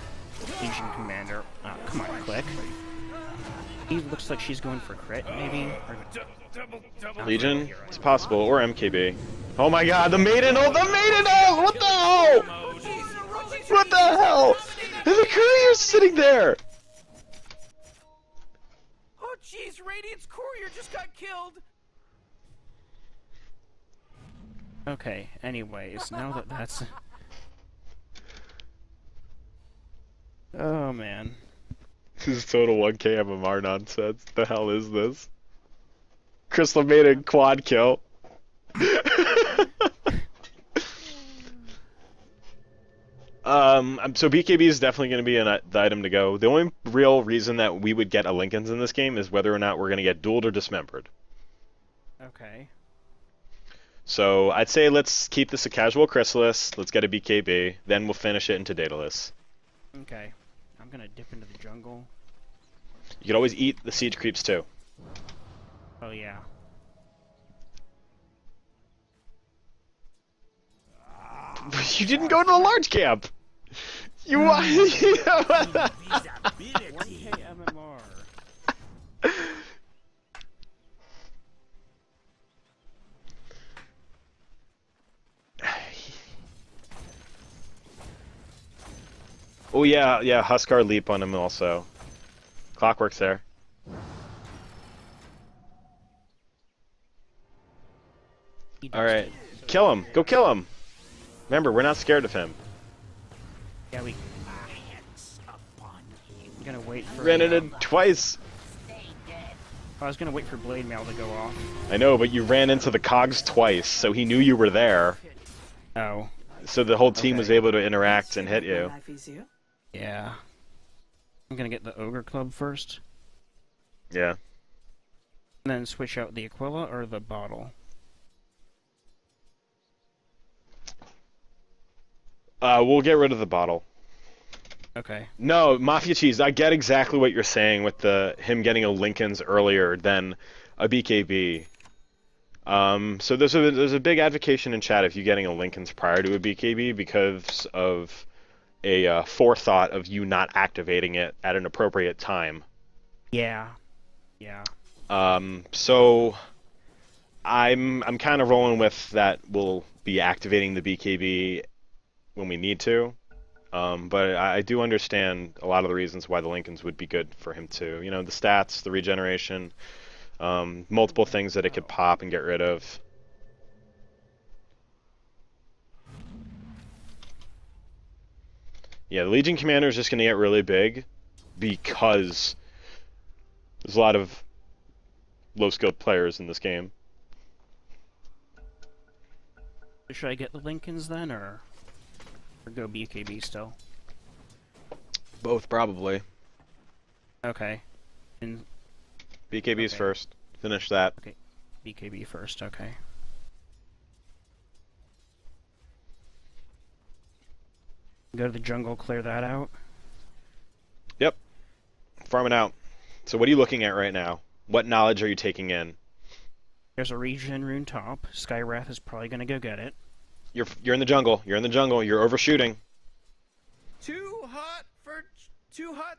Legion Commander. Come on, click. He looks like she's going for crit, maybe? Or, Double. Legion? It's possible. Or MKB. Oh my god, the maiden ult! The maiden ult! What the hell? What the hell? And the courier's sitting there! Oh jeez, Radiant's courier just got killed. okay, anyways, now that that's... Oh, man. This is total 1k MMR nonsense. The hell is this? Crystal maiden quad kill. So BKB is definitely going to be the item to go. The only real reason that we would get a Linken's in this game is whether or not we're going to get dueled or dismembered. Okay. So I'd say let's keep this a casual Chrysalis, let's get a BKB, then we'll finish it into Daedalus. Okay. I'm gonna dip into the jungle. You could always eat the siege creeps too. Oh, yeah. You didn't go to the large camp! You 1k MMR. Oh yeah, Huskar leap on him also. Clockwork's there. Alright, kill him! Go kill him! Remember, we're not scared of him. Yeah, we... I'm gonna wait for... Ran into twice! I was gonna wait for Blade Mail to go off. I know, but you ran into the cogs twice, so he knew you were there. Oh. So the whole team was Okay. able to interact and hit you. Life easier. Yeah. I'm gonna get the Ogre Club first. Yeah. And then switch out the Aquila or the bottle. We'll get rid of the bottle. Okay. No, Mafia Cheese, I get exactly what you're saying with him getting a Linken's earlier than a BKB. So there's a big advocation in chat of you getting a Linken's prior to a BKB because of a forethought of you not activating it at an appropriate time. Yeah. Yeah. So I'm kind of rolling with that we'll be activating the BKB when we need to. But I do understand a lot of the reasons why the Linken's would be good for him too. You know, the stats, the regeneration, multiple things that it could pop and get rid of. Yeah, the Legion Commander is just going to get really big because there's a lot of low-skilled players in this game. Should I get the Lincolns then, or go BKB still? Both, probably. Okay. And BKB's Okay. first. Finish that. BKB first, okay. Go to the jungle, clear that out. Yep. Farming out. So what are you looking at right now? What knowledge are you taking in? There's a regen rune top. Skywrath is probably gonna go get it. You're in the jungle. You're in the jungle. You're overshooting. Too hot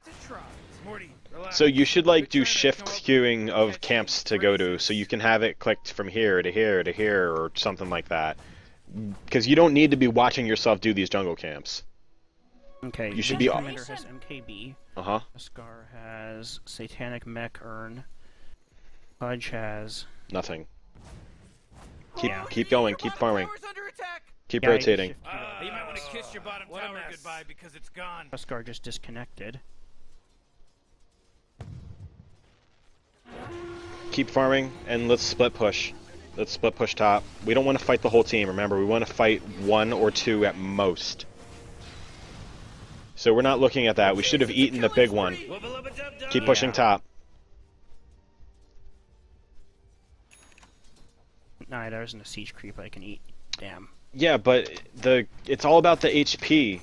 to trot. Morty, relax. So you should like Quit do trying to shift come up queuing with of catchy camps to go to, phrases. so you can have it clicked from here to here to here or something like that. Because you don't need to be watching yourself do these jungle camps. Okay. You should Legion be- Commander has MKB. Uh-huh. Scar has Satanic Mech Urn. Pudge has... Nothing. Yeah. Keep going. Keep farming. Tower's under attack. Keep Yeah, he rotating. shifted You over. might want to kiss your bottom what a tower mess. goodbye because it's gone. Scar just disconnected. Keep farming, and let's split push. Let's split push top. We don't want to fight the whole team, remember. We want to fight one or two at most. So we're not looking at that. We should have eaten the big one. Keep pushing Yeah. top. Nah, there isn't a siege creep I can eat. Damn. Yeah, but it's all about the HP.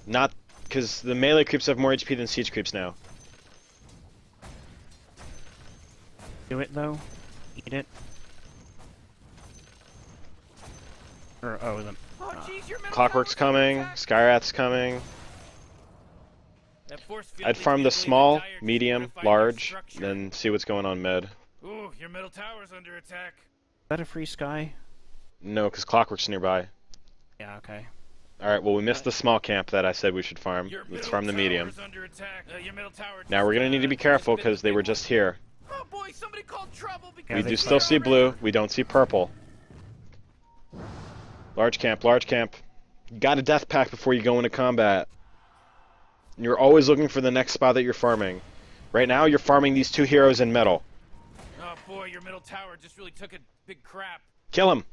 Not... Because the melee creeps have more HP than siege creeps now. Do it, though. Eat it. Or, oh, the... Oh jeez, your middle Clockwork's tower's under coming. attack. Skyrath's coming. That force field I'd leads farm me the to believe small, that Dyer just medium, fortified their large, structure. then see what's going on mid. Ooh, your middle tower's under attack. Is that a free sky? No, because Clockwork's nearby. Yeah, okay. Alright, well we missed the small camp that I said we should farm. Your Let's middle farm the medium. tower's under attack. Your middle tower Now we're gonna need to be careful just bit because the they were big just one. here. Oh boy, somebody called trouble because Yeah, We they do fight still see already. blue, we don't see purple. Large camp, large camp. You got a death pack before you go into combat. You're always looking for the next spot that you're farming. Right now, you're farming these two heroes in metal. Oh boy, your middle tower just really took a big crap. Kill him!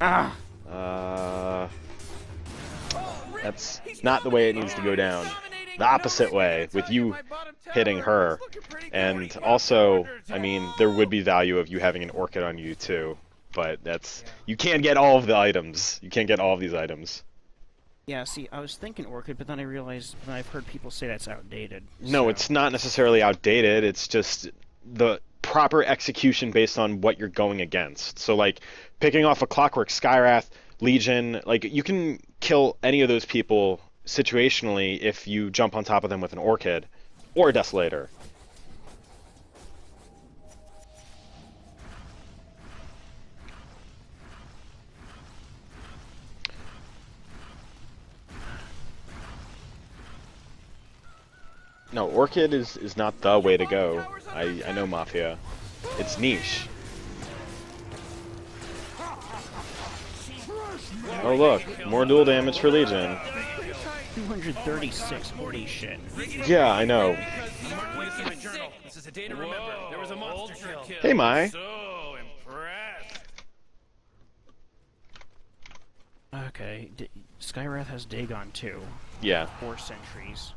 Ah! That's not the way it needs to go down. The opposite way, with you hitting her. And also, I mean, there would be value of you having an orchid on you too. But that's... You can't get all of the items. You can't get all of these items. Yeah, see, I was thinking orchid, but then I realized, and I've heard people say that's outdated. No, so- it's not necessarily outdated. It's just the proper execution based on what you're going against. So, like, picking off a Clockwork, Skywrath, Legion, like, you can kill any of those people situationally if you jump on top of them with an Orchid or a Desolator. No, Orchid is not the way to go. I know Mafia. It's niche. Oh look, more dual damage for Legion. 236, holy shit. Yeah, I know. This is a day to remember. There was a monster kill. Hey, Mai. So impressed. Okay, Skywrath has Dagon too. Yeah. 4 sentries.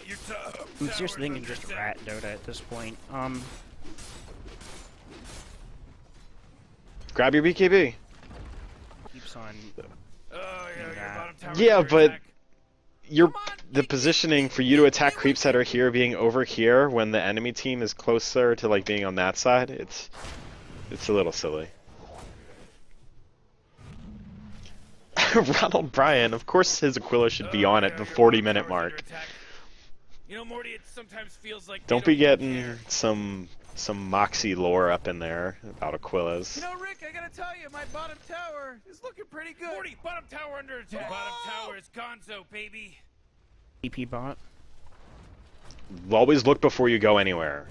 Your I'm seriously thinking just rat Dota at this point. Grab your BKB. Keeps on. your bottom tower's Yeah, under but attack. the positioning for you to attack creeps that are here being over here when the enemy team is closer to like being on that side, it's a little silly. Ronald Bryan, of course his Aquila should be on at the 40-minute mark. You know, Morty, it sometimes feels like Don't they be getting care. some Moxie lore up in there about Aquilas. You know, Rick, I gotta tell you, my bottom tower is looking pretty good. Morty, bottom tower under attack. Bottom tower is Gonzo, baby. TP bot. Always look before you go anywhere.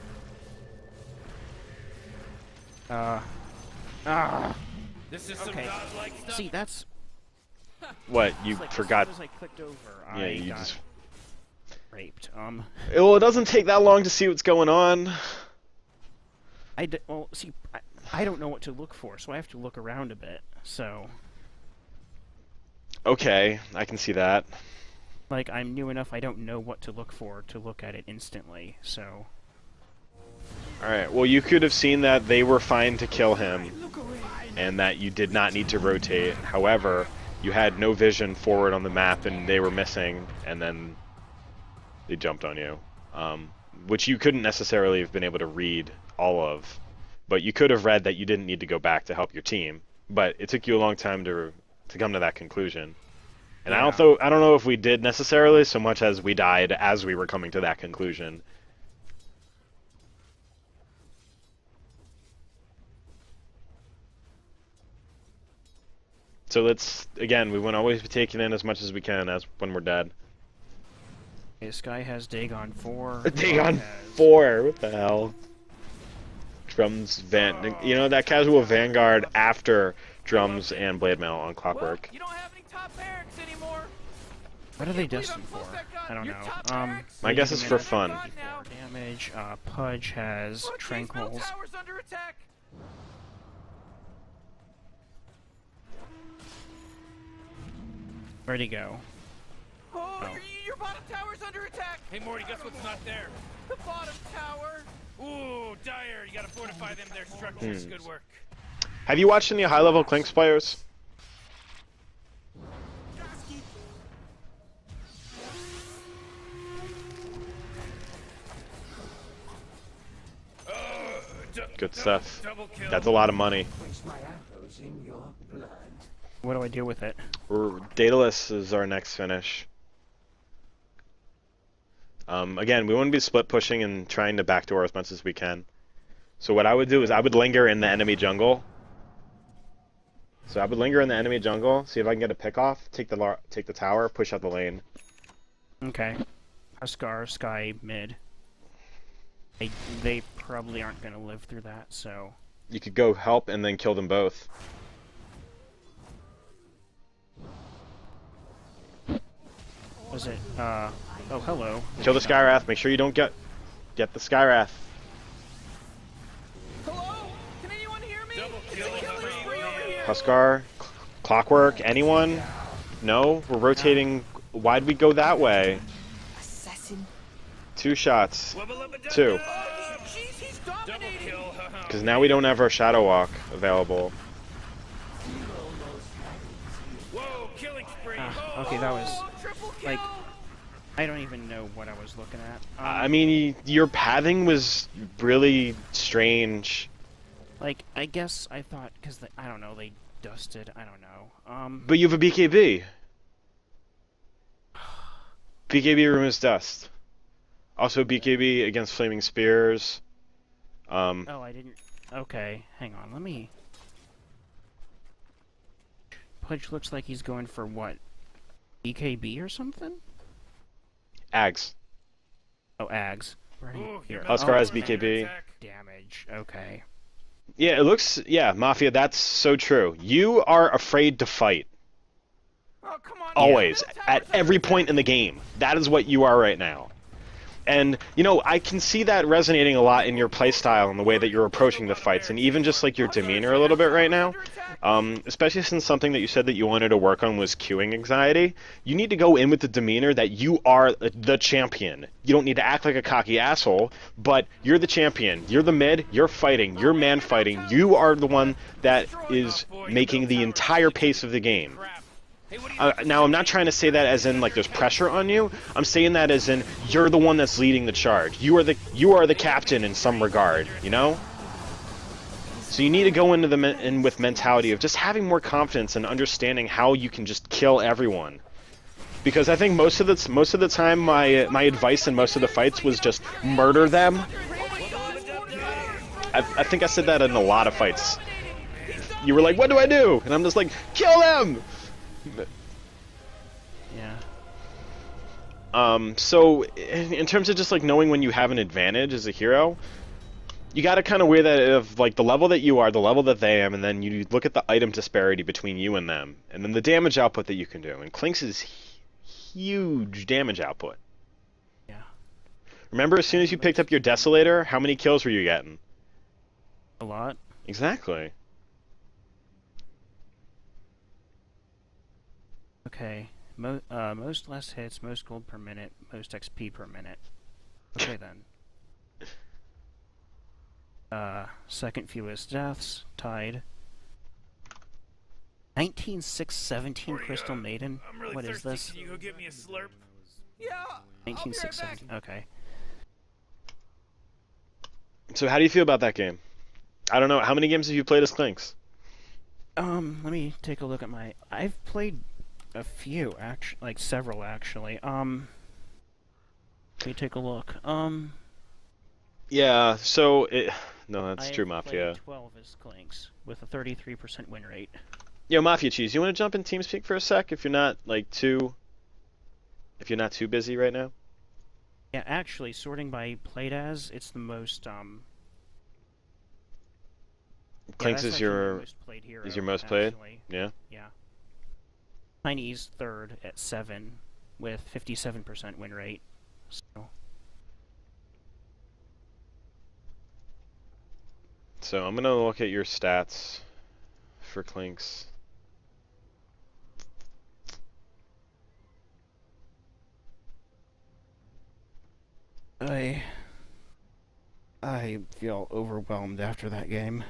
This is some Okay. godlike stuff. See, that's. What, you like, forgot? As soon as I clicked over, Yeah, I you got just... raped. Well, it doesn't take that long to see what's going on. Well, see, I don't know what to look for, so I have to look around a bit. So, Okay, I can see that. like, I'm new enough, I don't know what to look for to look at it instantly. So, Alright, well you could have seen that they were fine to kill him, and that you did not need to rotate. However, you had no vision forward on the map, and they were missing, and then they jumped on you. Which you couldn't necessarily have been able to read all of, but you could have read that you didn't need to go back to help your team. But it took you a long time to come to that conclusion. And Yeah. I don't know if we did necessarily so much as we died as we were coming to that conclusion. So let's, again, we want to always be taking in as much as we can as when we're dead. okay, sKai has Dagon 4. Dagon has- 4, what the hell? Drums, you know, that casual Vanguard after Drums and Blade Mail on Clockwork. Well, you don't have any top barracks anymore. What are they Believe destined I'm for? close that gun. I don't Your know. top barracks? My guess is for fun. God now. Damage. Pudge has Oh, geez, middle Tranquils. tower's under attack. Where'd he go? Oh, Oh. your bottom tower's under attack. Hey, Morty, guess what's not there? The bottom tower. Ooh, Dyer, you gotta fortify them, their structures. Good work. Have you watched any high-level Clinkz players? Good stuff. Double kill. That's a lot of money. Place my arrows in your blood. What do I do with it? Daedalus is our next finish. Again, we want to be split pushing and trying to backdoor as much as we can. So what I would do is I would linger in the enemy jungle. So I would linger in the enemy jungle, see if I can get a pick off, take the tower, push out the lane. Okay. Huskar, sKai, mid. They probably aren't going to live through that, so... You could go help and then kill them both. Was it, oh, hello. Kill the Skywrath, make sure you don't get the Skywrath. Hello? Can anyone hear me? It's a killing spree over here. Huskar, Clockwork, anyone? No? We're rotating. Why'd we go that way? Assassin. 2 shots. 2. Oh, jeez, he's dominating. Because now we don't have our Shadow Walk available. Whoa, killing spree. Okay, that was... Oh, triple kill. Like, I don't even know what I was looking at. I mean, your pathing was really strange. Like, I guess I thought, because, I don't know, they dusted, I don't know. But you have a BKB. BKB removes dust. Also BKB against Flaming Spears. Oh, I didn't... Okay, hang on, let me... Pudge looks like he's going for what? BKB or something? Ags. Oh, Ags. Right Ooh, here. Huskar Oh, has BKB. damage, okay. Yeah, it looks... Yeah, Mafia, that's so true. You are afraid to fight. Oh, come on. Always. Middle At tower's every under point in the game. That is what you are right now. And, you know, I can see that resonating a lot in your playstyle and the way that you're approaching the fights, and even just, like, your demeanor a little bit right now. Especially since something that you said that you wanted to work on was queuing anxiety. You need to go in with the demeanor that you are the champion. You don't need to act like a cocky asshole, but you're the champion. You're the mid, you're fighting, you're man fighting. You are the one that is making the entire pace of the game. Now, I'm not trying to say that as in, like, there's pressure on you. I'm saying that as in, you're the one that's leading the charge. You are the captain in some regard, you know? So you need to go into with mentality of just having more confidence and understanding how you can just kill everyone. Because I think most of the time, my advice in most of the fights was just murder them. I think I said that in a lot of fights. You were like, what do I do? And I'm just like, kill them! Yeah. So in terms of just like knowing when you have an advantage as a hero, you got to kind of weigh that of like the level that you are, the level that they am, and then you look at the item disparity between you and them, and then the damage output that you can do. And Clinkz is huge damage output. Yeah. Remember, as soon as you picked up your Desolator, how many kills were you getting? A lot. Exactly. Okay. Most less hits, most gold per minute, most XP per minute. Okay then. Second fewest deaths, tied. 19,617 Crystal Maiden. I'm really What thirsty. is this? Can you go get me a slurp? Yeah. I'll be right back. 19,617. Okay. So how do you feel about that game? I don't know. How many games have you played as Clinkz? Let me take a look at my... I've played a few, actually, like several, actually. Let me take a look. Yeah, so no, that's true, I've Mafia. played 12 as Clinkz, with a 33% win rate. Yo, Mafia Cheese, you want to jump in TeamSpeak for a sec if you're not too busy right now? Yeah, actually, sorting by played as, it's the most, Clinkz is your most played? Actually. Yeah. Yeah. Tiny's third at 7, with 57% win rate. So I'm gonna look at your stats for Clinkz. I feel overwhelmed after that game.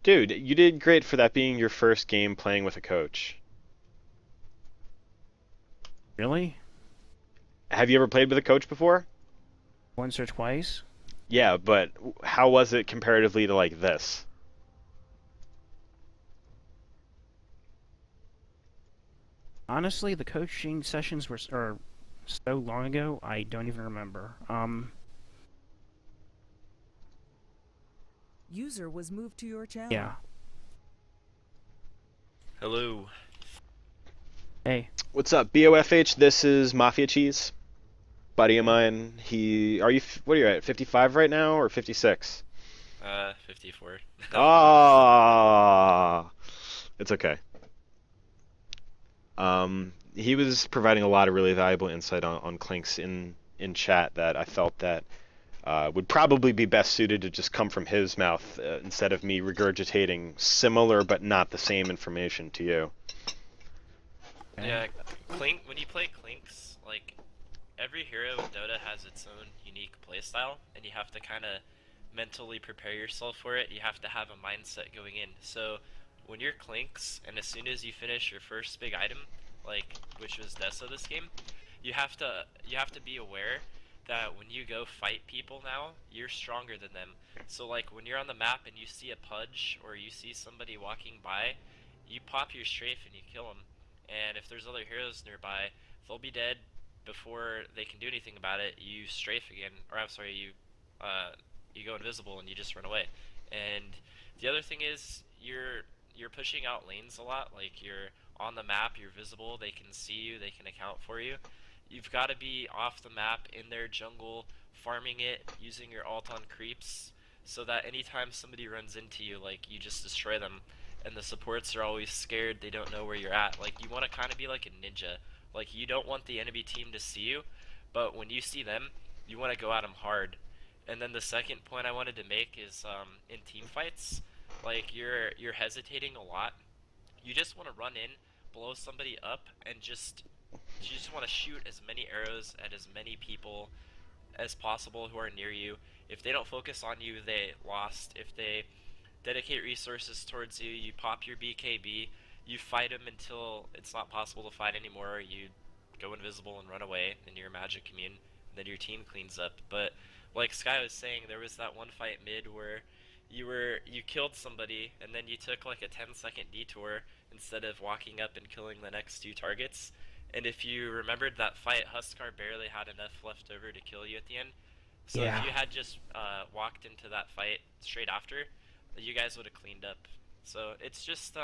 Dude, you did great for that being your first game playing with a coach. Really? Have you ever played with a coach before? Once or twice? Yeah, but how was it comparatively to like this? Honestly, the coaching sessions are so long ago, I don't even remember. User was moved to your channel. Yeah. Hello. Hey. What's up, B.O.F.H? This is Mafia Cheese, buddy of Hey. mine. What are you at? 55 right now or 56? 54. Ah, it's okay. He was providing a lot of really valuable insight on Clinkz in chat that I felt that would probably be best suited to just come from his mouth instead of me regurgitating similar but not the same information to you. Yeah, when you play Clinkz, like, every hero in Dota has its own unique playstyle, and you have to kind of mentally prepare yourself for it. You have to have a mindset going in. So, when you're Clinkz, and as soon as you finish your first big item, like, which was Deso this game, you have to be aware that when you go fight people now, you're stronger than them. So like when you're on the map and you see a pudge or you see somebody walking by, you pop your strafe and you kill them. And if there's other heroes nearby, they'll be dead before they can do anything about it. You strafe again, or I'm sorry, you go invisible and you just run away. And the other thing is you're pushing out lanes a lot. Like you're on the map, you're visible, they can see you, they can account for you. You've got to be off the map in their jungle, farming it, using your ult on creeps, so that anytime somebody runs into you, like, you just destroy them. And the supports are always scared, they don't know where you're at. Like, you want to kind of be like a ninja. Like, you don't want the enemy team to see you, but when you see them, you want to go at them hard. And then the second point I wanted to make is, in team fights, like, you're hesitating a lot. You just want to run in, blow somebody up, and you just want to shoot as many arrows at as many people as possible who are near you. If they don't focus on you, they lost. If they dedicate resources towards you, you pop your BKB, you fight them until it's not possible to fight anymore, you go invisible and run away, and you're magic immune, and then your team cleans up. But like sKai was saying, there was that one fight mid where you killed somebody and then you took like a 10-second detour instead of walking up and killing the next two targets. And if you remembered that fight, Huskar barely had enough left over to kill you at the end. So Yeah. if you had just walked into that fight straight after, you guys would have cleaned up. So it's just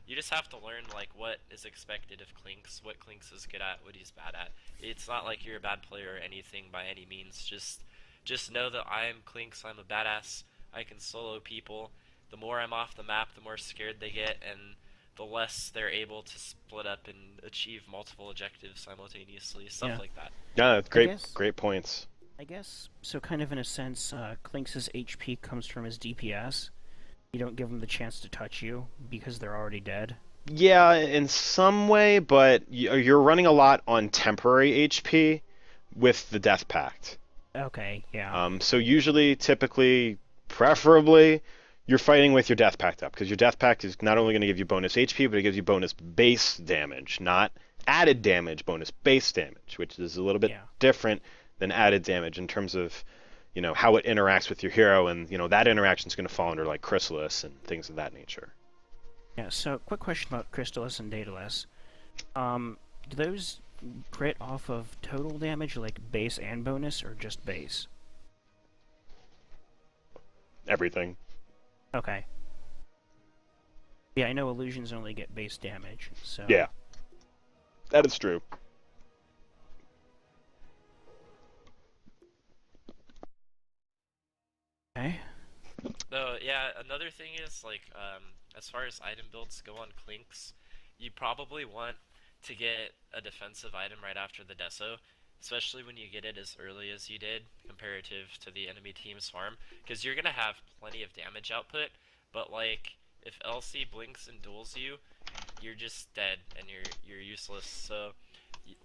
you just have to learn like what is expected of Clinkz, what Clinkz is good at, what he's bad at. It's not like you're a bad player or anything by any means. Just know that I am Clinkz. I'm a badass. I can solo people. The more I'm off the map, the more scared they get, and the less they're able to split up and achieve multiple objectives simultaneously, stuff Yeah. like that. Yeah, that's guess- great points. I guess, so kind of in a sense, Clinkz's HP comes from his DPS. You don't give them the chance to touch you because they're already dead. Yeah, in some way, but you're running a lot on temporary HP with the Death Pact. Okay, yeah. So usually, typically, preferably, you're fighting with your Death Pact up, because your Death Pact is not only going to give you bonus HP, but it gives you bonus base damage, not added damage, bonus base damage, which is a little bit different than added damage in terms of, how it interacts with your hero, and, that interaction is going to fall under, like, Chrysalis and things of that nature. Yeah, so quick question about Chrysalis and Daedalus. Do those crit off of total damage, like base and bonus, or just base? Everything. Okay. Yeah, I know illusions only get base damage, so... Yeah. That is true. Okay. No, yeah, another thing is, like, as far as item builds go on Clinkz, you probably want to get a defensive item right after the Deso, especially when you get it as early as you did, comparative to the enemy team's farm, because you're going to have plenty of damage output, but, like, if LC blinks and duels you, you're just dead, and you're useless, so...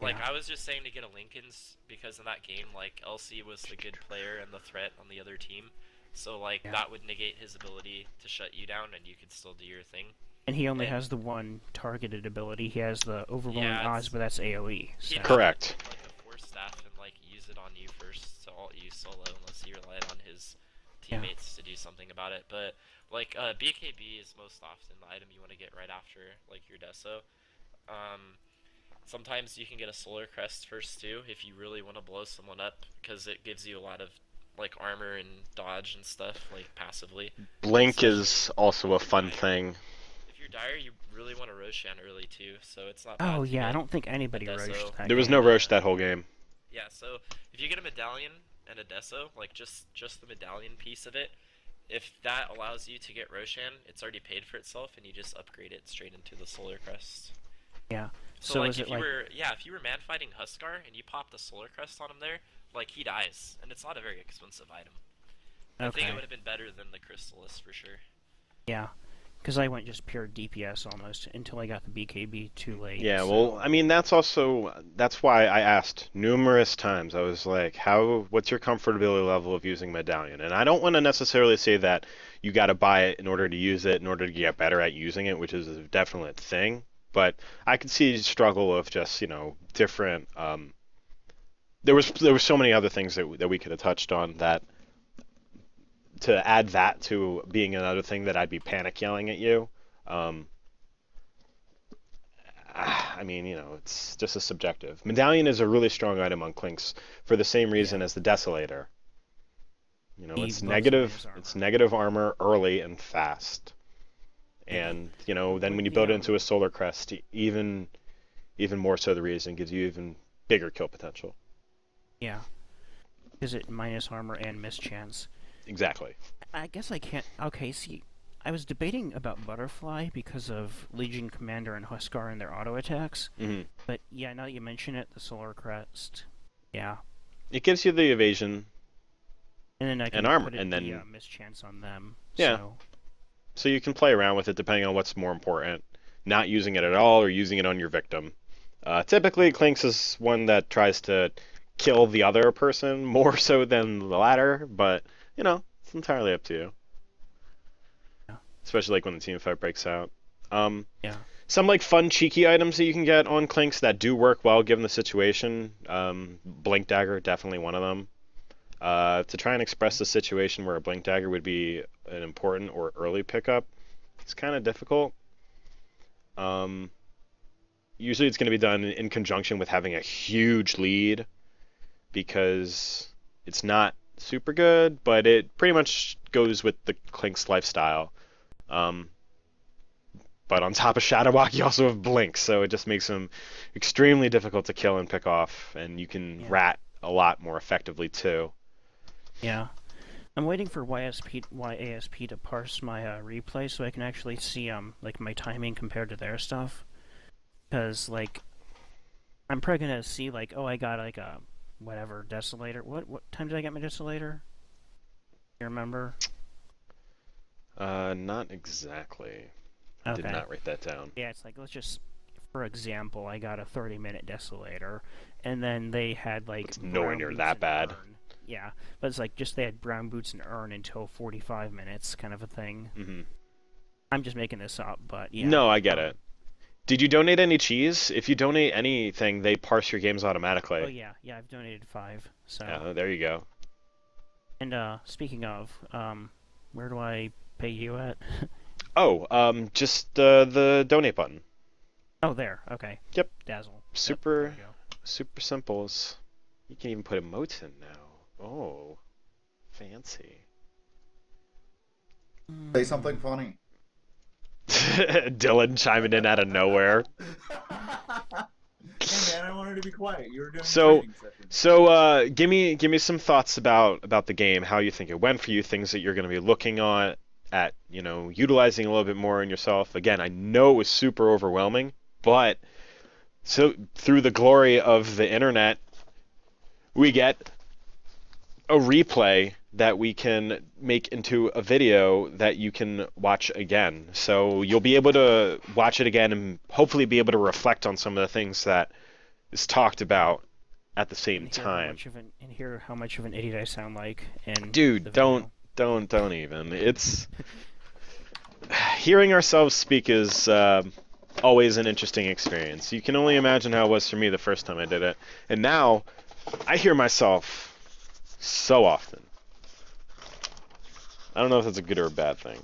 Like, I was just saying to get a Lincoln's, because in that game, like, LC was the good player and the threat on the other team. So, like, that would negate his ability to shut you down, and you could still do your thing. And he only has the one targeted ability. He has the overwhelming odds, but that's AoE. So. Correct. Like a force staff and, like, use it on you first to ult you solo, unless he relied on his teammates to do something about it. But, like, BKB is most often the item you want to get right after, like, your Deso. Sometimes you can get a solar crest first too if you really want to blow someone up, because it gives you a lot of like armor and dodge and stuff like passively. Blink Especially is also a if you're fun dire. thing. If you're dire, you really want to Roshan early too, so it's not bad Oh to yeah, I get don't think anybody a rushed Deso. that There was game. no Roche that whole game. Yeah, so if you get a medallion and a Deso, like just the medallion piece of it, if that allows you to get Roshan, it's already paid for itself, and you just upgrade it straight into the Solar Crest. Yeah. So, like, is it if you like were if you were man fighting Huskar and you popped the Solar Crest on him there, like, he dies, and it's not a very expensive item. I think it would have been better than the Crystallis for sure. Yeah, because I went just pure DPS almost until I got the BKB too late. Yeah, so- well, I mean, that's why I asked numerous times. I was like, what's your comfortability level of using Medallion? And I don't want to necessarily say that you got to buy it in order to use it, in order to get better at using it, which is a definite thing. But I could see the struggle of just, different. There was so many other things that we could have touched on that. To add that to being another thing that I'd be panic yelling at you. I mean, it's just a subjective. Medallion is a really strong item on Clinkz for the same reason as the Desolator. It's negative armor early and fast. And, then when you build it into a Solar Crest, even more so the reason gives you even bigger kill potential. Yeah. Is it minus armor and mischance? Exactly. I guess I can't. Okay, see, I was debating about Butterfly because of Legion Commander and Huskar and their auto attacks. Mm-hmm. But yeah, now that you mention it, the Solar Crest. Yeah. It gives you the evasion. And then I can armor, put and then mischance on them. Yeah. So you can play around with it depending on what's more important. Not using it at all or using it on your victim. Typically, Clinkz is one that tries to kill the other person more so than the latter, but it's entirely up to you. Yeah. Especially like when the team fight breaks out. Yeah. Some like fun cheeky items that you can get on Clinkz that do work well given the situation. Blink Dagger, definitely one of them. To try and express the situation where a Blink Dagger would be an important or early pickup, it's kind of difficult. Usually it's going to be done in conjunction with having a huge lead because it's not super good, but it pretty much goes with the Clinkz lifestyle. But on top of Shadow Walk, you also have Blink, so it just makes him extremely difficult to kill and pick off, and you can rat a lot more effectively too. Yeah. I'm waiting for YASP to parse my replay so I can actually see like my timing compared to their stuff. Because like I'm probably gonna see like, oh, I got like a whatever Desolator. What time did I get my Desolator? You remember? Not exactly. I did not write that down. Yeah, it's like, let's just, for example, I got a 30-minute Desolator, and then they had like it's nowhere near that bad. Urn. Yeah, but it's like just they had brown boots and urn until 45 minutes, kind of a thing. Mm-hmm. I'm just making this up, but yeah. No, I get it. Did you donate any cheese? If you donate anything, they parse your games automatically. Oh yeah, I've donated 5. So. Yeah, there you go. And speaking of, where do I pay you at? Oh, just the donate button. Oh, there. Okay. Yep. Dazzle. Super simple. You can even put emotes in now. Oh, fancy. Say something funny. Dylan chiming in out of nowhere. Hey man, I wanted to be quiet. You were doing So, training sessions. give me some thoughts about the game, how you think it went for you, things that you're going to be looking at, utilizing a little bit more in yourself. Again, I know it was super overwhelming, but so through the glory of the internet, we get a replay that we can make into a video that you can watch again. So you'll be able to watch it again and hopefully be able to reflect on some of the things that is talked about at the same time. And hear how much of an idiot I sound like. And dude, don't even. It's hearing ourselves speak is always an interesting experience. You can only imagine how it was for me the first time I did it, and now I hear myself so often. I don't know if that's a good or a bad thing.